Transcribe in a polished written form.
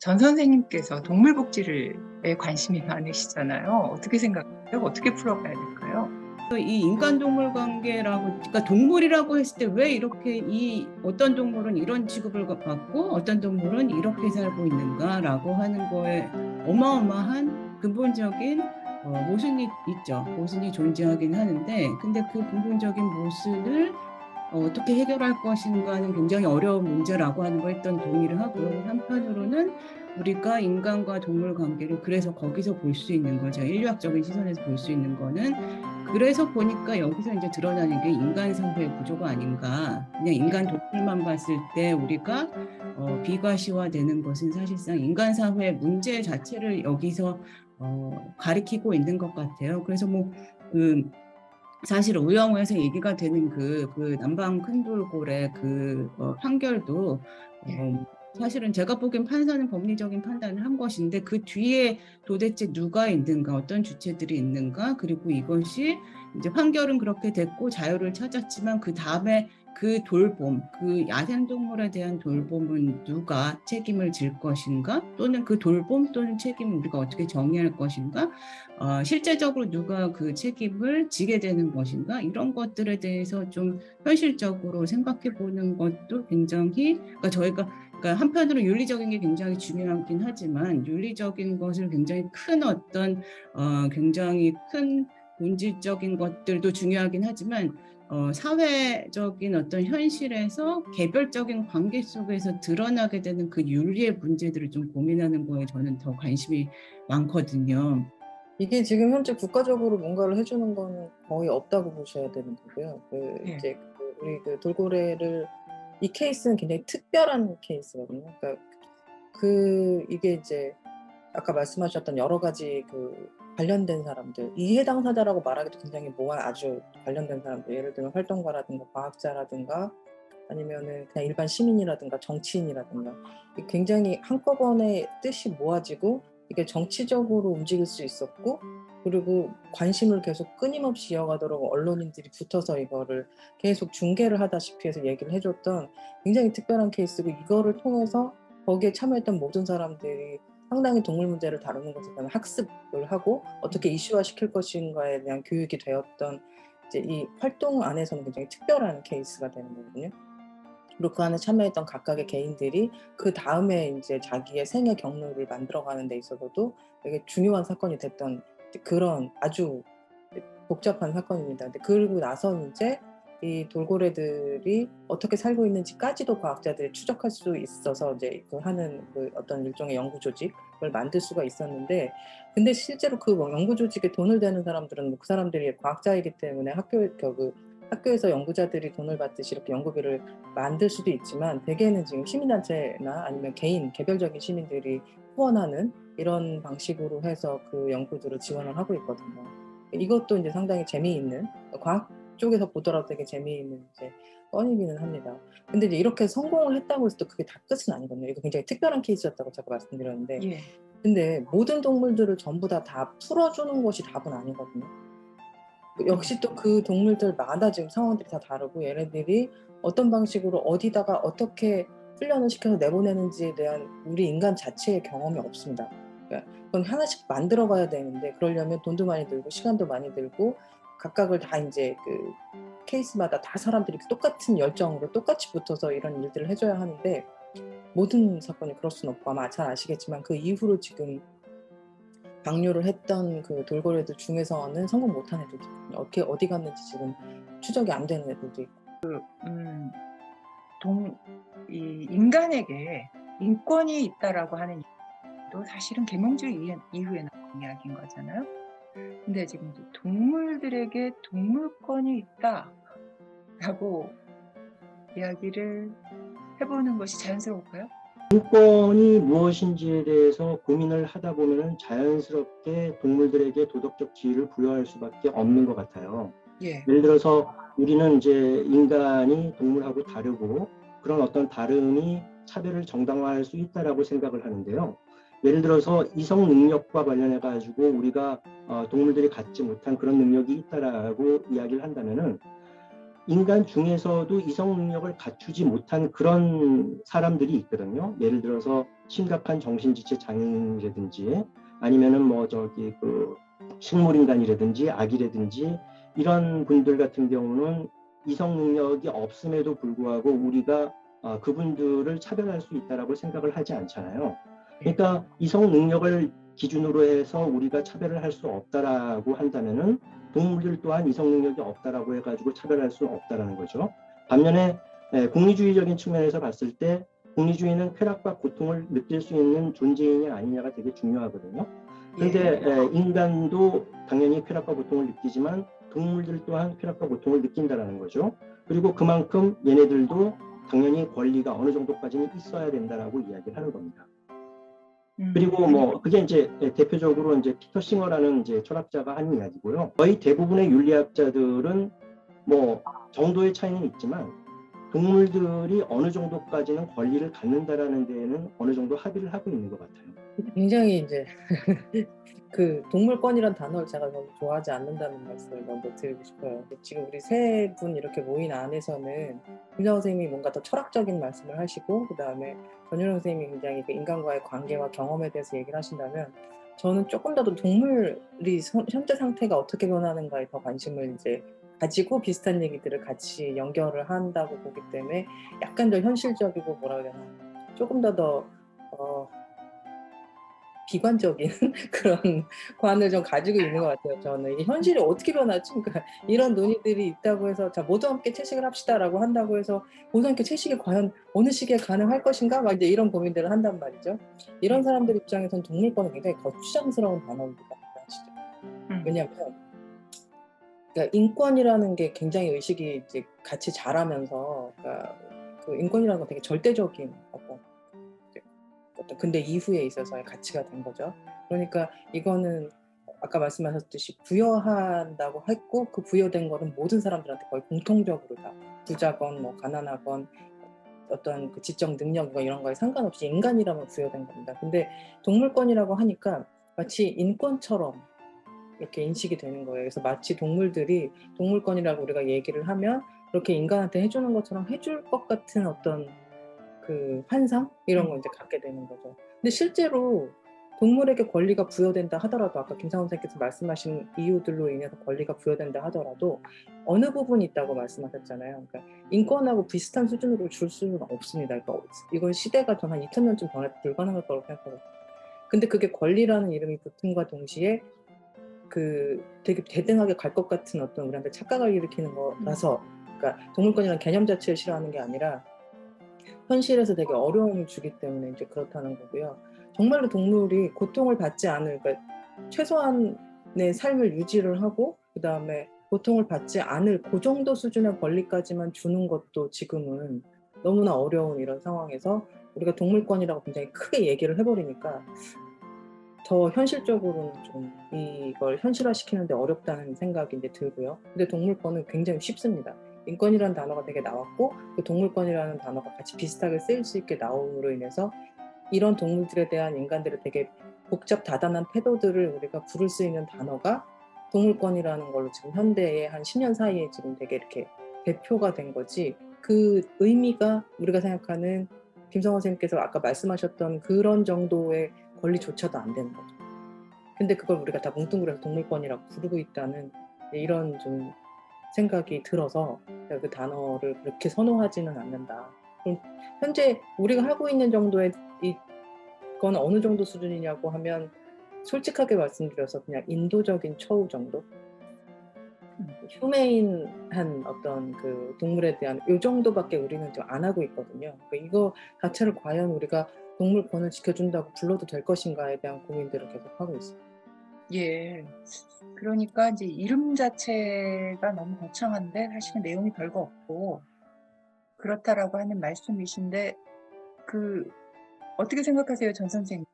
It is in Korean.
전 선생님께서 동물 복지에 관심이 많으시잖아요. 어떻게 생각해요? 어떻게 풀어가야 될까요? 이 인간-동물 관계라고, 그러니까 동물이라고 했을 때 왜 이렇게 어떤 동물은 이런 취급을 받고 어떤 동물은 이렇게 살고 있는가라고 하는 거에 어마어마한 근본적인 모순이 있죠. 모순이 존재하긴 하는데, 근데 그 근본적인 모순을 어떻게 해결할 것인가는 굉장히 어려운 문제라고 하는 거 일단 동의를 하고요. 한편으로는 우리가 인간과 동물 관계를 그래서 거기서 볼 수 있는 거죠. 인류학적인 시선에서 볼 수 있는 거는, 그래서 보니까 여기서 이제 드러나는 게 인간 사회의 구조가 아닌가. 그냥 인간 동물만 봤을 때 우리가 비과시화되는 것은 사실상 인간 사회의 문제 자체를 여기서 가리키고 있는 것 같아요. 그래서 사실 우영우에서 얘기가 되는 그 남방 큰돌고래 판결도 사실은 제가 보기엔 판사는 법리적인 판단을 한 것인데, 그 뒤에 도대체 누가 있는가, 어떤 주체들이 있는가, 그리고 이것이 이제 판결은 그렇게 됐고 자유를 찾았지만 그 다음에 그 돌봄, 그 야생동물에 대한 돌봄은 누가 책임을 질 것인가, 또는 그 돌봄 또는 책임을 우리가 어떻게 정의할 것인가, 실제적으로 누가 그 책임을 지게 되는 것인가, 이런 것들에 대해서 좀 현실적으로 생각해 보는 것도 굉장히, 그러니까 한편으로 윤리적인 게 굉장히 중요하긴 하지만, 윤리적인 것을 굉장히 큰 굉장히 큰 본질적인 것들도 중요하긴 하지만, 사회적인 어떤 현실에서 개별적인 관계 속에서 드러나게 되는 그 윤리의 문제들을 좀 고민하는 거에 저는 더 관심이 많거든요. 이게 지금 현재 국가적으로 뭔가를 해주는 건 거의 없다고 보셔야 되는 거고요. 네. 우리 돌고래를, 이 케이스는 굉장히 특별한 케이스거든요. 그러니까 이게 이제 아까 말씀하셨던 여러 가지 관련된 사람들, 이 해당 사자라고 말하기도 굉장히 아주 관련된 사람들, 예를 들면 활동가라든가 과학자라든가 아니면은 그냥 일반 시민이라든가 정치인이라든가, 굉장히 한꺼번에 뜻이 모아지고 이게 정치적으로 움직일 수 있었고, 그리고 관심을 계속 끊임없이 이어가도록 언론인들이 붙어서 이거를 계속 중계를 하다시피 해서 얘기를 해줬던 굉장히 특별한 케이스고, 이거를 통해서 거기에 참여했던 모든 사람들이 상당히 동물 문제를 다루는 것에 대한 학습을 하고 어떻게 이슈화 시킬 것인가에 대한 교육이 되었던, 이제 이 활동 안에서는 굉장히 특별한 케이스가 되는 거거든요. 그리고 그 안에 참여했던 각각의 개인들이 그 다음에 이제 자기의 생애 경로를 만들어가는 데 있어서도 되게 중요한 사건이 됐던 그런 아주 복잡한 사건입니다. 근데 그러고 나서 이제 이 돌고래들이 어떻게 살고 있는지까지도 과학자들이 추적할 수 있어서 이제 하는 어떤 일종의 연구 조직을 만들 수가 있었는데, 근데 실제로 연구 조직에 돈을 대는 사람들은 그 사람들이 과학자이기 때문에 학교에서 연구자들이 돈을 받듯이 이렇게 연구비를 만들 수도 있지만, 대개는 지금 시민단체나 아니면 개별적인 시민들이 후원하는 이런 방식으로 해서 그 연구들을 지원을 하고 있거든요. 이것도 이제 상당히 재미있는, 과학 쪽에서 보더라도 되게 재미있는 이제 건이기는 합니다. 근데 이제 이렇게 성공을 했다고 해서 또 그게 다 끝은 아니거든요. 이거 굉장히 특별한 케이스였다고 제가 말씀드렸는데, 예. 근데 모든 동물들을 전부 다 풀어주는 것이 답은 아니거든요. 역시 또 그 동물들마다 지금 상황들이 다 다르고, 얘네들이 어떤 방식으로 어디다가 어떻게 훈련을 시켜서 내보내는지에 대한 우리 인간 자체의 경험이 없습니다. 그러니까 그건 하나씩 만들어 가야 되는데, 그러려면 돈도 많이 들고 시간도 많이 들고, 각각을 다 이제 케이스마다 다 사람들이 똑같은 열정으로 똑같이 붙어서 이런 일들을 해줘야 하는데, 모든 사건이 그럴 수는 없고, 아마 잘 아시겠지만 그 이후로 지금 방류를 했던 그 돌고래들 중에서는 성공 못한 애들도 있거든요. 어디 갔는지 지금 추적이 안 되는 애들도 있고. 이 인간에게 인권이 있다라고 하는 또 사실은 계몽주의 이후에 나온 이야기인 거잖아요. 근데 지금 동물들에게 동물권이 있다라고 이야기를 해보는 것이 자연스러울까요? 인권이 무엇인지에 대해서 고민을 하다 보면 자연스럽게 동물들에게 도덕적 지위를 부여할 수밖에 없는 것 같아요. 예. 예를 들어서 우리는 이제 인간이 동물하고 다르고, 그런 어떤 다름이 차별을 정당화할 수 있다라고 생각을 하는데요. 예를 들어서 이성 능력과 관련해 가지고 우리가 동물들이 갖지 못한 그런 능력이 있다라고 이야기를 한다면은, 인간 중에서도 이성 능력을 갖추지 못한 그런 사람들이 있거든요. 예를 들어서 심각한 정신지체 장애인이라든지 아니면은 뭐 저기 그 식물인간이라든지 아기라든지 이런 분들 같은 경우는 이성 능력이 없음에도 불구하고 우리가 그분들을 차별할 수 있다라고 생각을 하지 않잖아요. 그러니까 이성 능력을 기준으로 해서 우리가 차별을 할 수 없다라고 한다면은 동물들 또한 이성 능력이 없다라고 해가지고 차별할 수 없다라는 거죠. 반면에 공리주의적인 측면에서 봤을 때 공리주의는 쾌락과 고통을 느낄 수 있는 존재이냐 아니냐가 되게 중요하거든요. 그런데 인간도 당연히 쾌락과 고통을 느끼지만 동물들 또한 쾌락과 고통을 느낀다라는 거죠. 그리고 그만큼 얘네들도 당연히 권리가 어느 정도까지는 있어야 된다라고 이야기를 하는 겁니다. 그리고 뭐 그게 이제 대표적으로 이제 피터 싱어라는 이제 철학자가 한 이야기고요. 거의 대부분의 윤리학자들은 뭐 정도의 차이는 있지만 동물들이 어느 정도까지는 권리를 갖는다라는 데에는 어느 정도 합의를 하고 있는 것 같아요. 굉장히 이제 그 동물권이란 단어를 제가 너무 좋아하지 않는다는 말씀을 먼저 드리고 싶어요. 지금 우리 세 분 이렇게 모인 안에서는 김정호 선생님이 뭔가 더 철학적인 말씀을 하시고 그 다음에 전유령 선생님이 굉장히 그 인간과의 관계와 경험에 대해서 얘기를 하신다면 저는 조금 더 동물이 현재 상태가 어떻게 변하는가에 더 관심을 이제 가지고 비슷한 얘기들을 같이 연결을 한다고 보기 때문에 약간 더 현실적이고 뭐라 그래야 되나 조금 더 비관적인 그런 관을 좀 가지고 있는 것 같아요. 저는 이 현실이 어떻게 변하지? 그러니까 이런 논의들이 있다고 해서 자 모두 함께 채식을 합시다라고 한다고 해서 모두 함께 채식이 과연 어느 시기에 가능할 것인가? 막 이제 이런 고민들을 한단 말이죠. 이런 사람들 입장에서는 동물권은 굉장히 거추장스러운 단어입니다. 아시죠? 왜냐하면 그러니까 인권이라는 게 굉장히 의식이 이제 같이 자라면서 그러니까 그 인권이라는 건 되게 절대적인 어떤 근대 이후에 있어서의 가치가 된 거죠. 그러니까 이거는 아까 말씀하셨듯이 부여한다고 했고 그 부여된 거는 모든 사람들한테 거의 공통적으로 다 부자건 뭐 가난하건 어떤 그 지적 능력 이런 거에 상관없이 인간이라면 부여된 겁니다. 근데 동물권이라고 하니까 마치 인권처럼 이렇게 인식이 되는 거예요. 그래서 마치 동물들이 동물권이라고 우리가 얘기를 하면 그렇게 인간한테 해주는 것처럼 해줄 것 같은 어떤 그 환상 이런 거 이제 갖게 되는 거죠. 근데 실제로 동물에게 권리가 부여된다 하더라도 아까 김상훈 선생님께서 말씀하신 이유들로 인해서 권리가 부여된다 하더라도 어느 부분이 있다고 말씀하셨잖아요. 그러니까 인권하고 비슷한 수준으로 줄 수는 없습니다. 그러니까 이건 시대가 전 한 2000년쯤 변해도 불가능할 거라고 생각하거든요. 근데 그게 권리라는 이름이 붙음과 동시에 그 되게 대등하게 갈 것 같은 어떤 우리한테 착각을 일으키는 거라서 그러니까 동물권이라는 개념 자체를 싫어하는 게 아니라 현실에서 되게 어려움을 주기 때문에 이제 그렇다는 거고요. 정말로 동물이 고통을 받지 않을, 그러니까 최소한의 삶을 유지를 하고 그 다음에 고통을 받지 않을 그 정도 수준의 권리까지만 주는 것도 지금은 너무나 어려운 이런 상황에서 우리가 동물권이라고 굉장히 크게 얘기를 해버리니까 더 현실적으로는 좀 이걸 현실화시키는데 어렵다는 생각이 이제 들고요. 근데 동물권은 굉장히 쉽습니다. 인권이라는 단어가 되게 나왔고 그 동물권이라는 단어가 같이 비슷하게 쓰일 수 있게 나옴으로 인해서 이런 동물들에 대한 인간들의 되게 복잡 다단한 태도들을 우리가 부를 수 있는 단어가 동물권이라는 걸로 지금 현대의 한 10년 사이에 지금 되게 이렇게 대표가 된 거지 그 의미가 우리가 생각하는 김성원 선생님께서 아까 말씀하셨던 그런 정도의 권리조차도 안 되는 거죠. 근데 그걸 우리가 다 뭉뚱그려서 동물권이라고 부르고 있다는 이런 좀 생각이 들어서 그 단어를 그렇게 선호하지는 않는다. 그럼 현재 우리가 하고 있는 정도의 이건 어느 정도 수준이냐고 하면 솔직하게 말씀드려서 그냥 인도적인 처우 정도? 휴메인한 어떤 그 동물에 대한 이 정도밖에 우리는 좀 안 하고 있거든요. 그러니까 이거 자체를 과연 우리가 동물권을 지켜준다고 불러도 될 것인가에 대한 고민들을 계속 하고 있습니다. 예. 그러니까 이제 이름 자체가 너무 거창한데 사실은 내용이 별거 없고 그렇다라고 하는 말씀이신데 그 어떻게 생각하세요, 전 선생님?